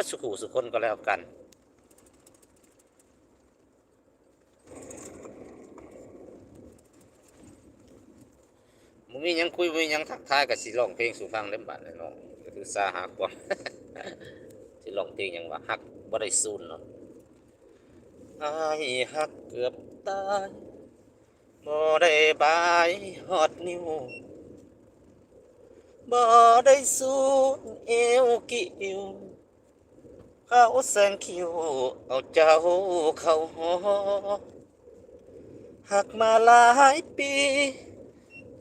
สุขุสุคนก็แล้วกันมึงมียังคุยมียังทักทายกับสิร้องเพลงสู่ฟังเล่มบัดเลยน้องก็คือสาหาความสิร้องเพลงยังว่าฮักบ่ได้ซูนเนาะอ้ายฮักเกือบตายบ่ได้บายฮอดนิ้วบ่ได้สูนเอวกิ้วเขาแซงคิวเอาเจ้าเข้าหอหักมาหลายปี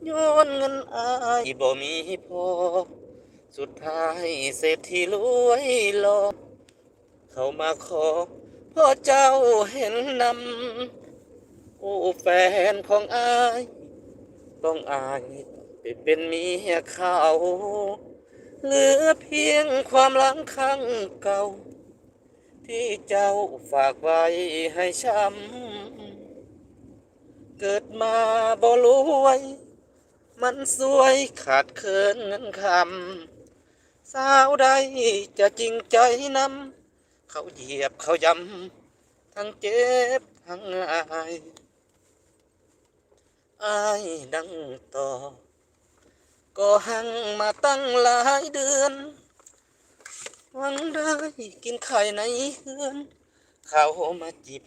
ย้อนเงินอายบ่มีพอสุดท้ายเศรษฐีรวยหลอกเขามาขอพ่อเจ้าเห็นนำโอ้แฟนของอายต้องอายไปเป็นเมียเขาเหลือเพียงความหลังครั้งเก่าที่เจ้าฝากไว้ให้ช้ำเกิดมาบ่รวยมันสวยขาดเคินเงินคำสาวใดจะจริงใจนำเขาเหยียบเขายำทั้งเจ็บทั้งอายอายดังต่อก็หังมาตั้งหลายเดือนหวังได้กินไข่ในเฮือนเขามาจิบ